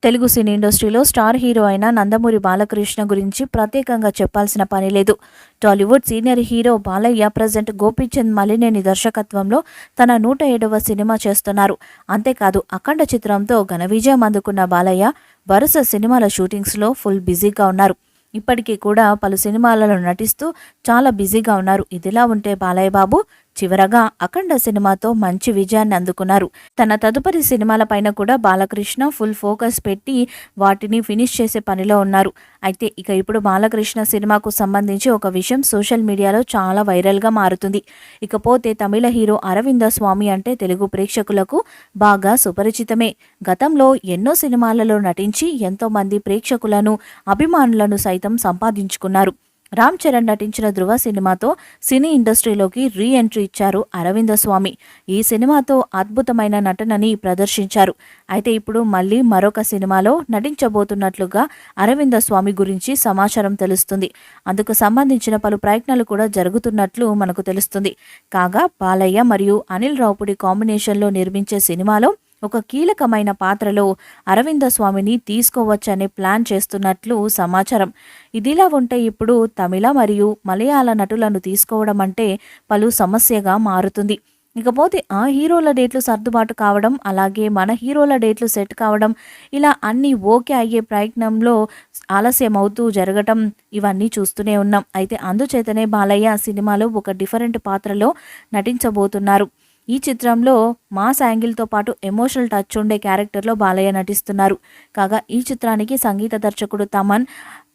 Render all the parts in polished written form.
తెలుగు సినీ ఇండస్ట్రీలో star hero అయిన నందమూరి బాలకృష్ణ గురించి ప్రత్యేకంగా చెప్పాల్సిన పని లేదు. Tollywood senior hero Balayya present Gopichand Malineni దర్శకత్వంలో తన 107వ సినిమా చేస్తున్నారు. అంతేకాదు అఖండ చిత్రంతో ఘన విజయం అందుకున్న బాలయ్య వరుస సినిమాల షూటింగ్స్లో ఫుల్ బిజీగా ఉన్నారు. ఇప్పటికీ కూడా పలు సినిమాలలో నటిస్తూ చాలా బిజీగా ఉన్నారు. ఇదిలా ఉంటే బాలయ్య బాబు చివరగా అఖండ సినిమాతో మంచి విజయాన్ని అందుకున్నారు. తన తదుపరి సినిమాలపైన కూడా బాలకృష్ణ ఫుల్ ఫోకస్ పెట్టి వాటిని ఫినిష్ చేసే పనిలో ఉన్నారు. అయితే ఇప్పుడు బాలకృష్ణ సినిమాకు సంబంధించి ఒక విషయం సోషల్ మీడియాలో చాలా వైరల్గా మారుతుంది. ఇకపోతే తమిళ హీరో అరవింద స్వామి అంటే తెలుగు ప్రేక్షకులకు బాగా సుపరిచితమే. గతంలో ఎన్నో సినిమాలలో నటించి ఎంతో మంది ప్రేక్షకులను అభిమానులను సైతం సంపాదించుకున్నారు. రామ్ చరణ్ నటించిన ధృవ సినిమాతో సినీ ఇండస్ట్రీలోకి రీ ఎంట్రీ ఇచ్చారు అరవింద స్వామి. ఈ సినిమాతో అద్భుతమైన నటనని ప్రదర్శించారు. అయితే ఇప్పుడు మళ్ళీ మరొక సినిమాలో నటించబోతున్నట్లుగా అరవింద స్వామి గురించి సమాచారం తెలుస్తుంది. అందుకు సంబంధించిన పలు ప్రయత్నాలు కూడా జరుగుతున్నట్లు మనకు తెలుస్తుంది. కాగా బాలయ్య మరియు అనిల్ రావుపూడి కాంబినేషన్లో నిర్మించే సినిమాలో ఒక కీలకమైన పాత్రలో అరవింద స్వామిని తీసుకోవచ్చనే ప్లాన్ చేస్తున్నట్లు సమాచారం. ఇదిలా ఉంటే ఇప్పుడు తమిళ మరియు మలయాళ నటులను తీసుకోవడం అంటే పలు సమస్యగా మారుతుంది. ఇకపోతే ఆ హీరోల డేట్లు సర్దుబాటు కావడం, అలాగే మన హీరోల డేట్లు సెట్ కావడం, ఇలా అన్నీ ఓకే అయ్యే ప్రయత్నంలో ఆలస్యం అవుతూ జరగటం ఇవన్నీ చూస్తూనే ఉన్నాం. అయితే అందుచేతనే బాలయ్య సినిమాలో ఒక డిఫరెంట్ పాత్రలో నటించబోతున్నారు. ఈ చిత్రంలో మాస్ యాంగిల్తో పాటు ఎమోషనల్ టచ్ ఉండే క్యారెక్టర్లో బాలయ్య నటిస్తున్నారు. కాగా ఈ చిత్రానికి సంగీత దర్శకుడు తమన్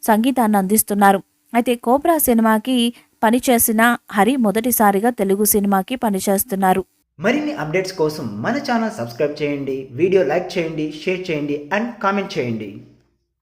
సంగీతాన్ని అందిస్తున్నారు. అయితే కోబ్రా సినిమాకి పనిచేసిన హరి మొదటిసారిగా తెలుగు సినిమాకి పనిచేస్తున్నారు. మరిన్ని అప్డేట్స్ కోసం మన ఛానల్ సబ్స్క్రైబ్ చేయండి, వీడియో లైక్ చేయండి, షేర్ చేయండి అండ్ కామెంట్ చేయండి.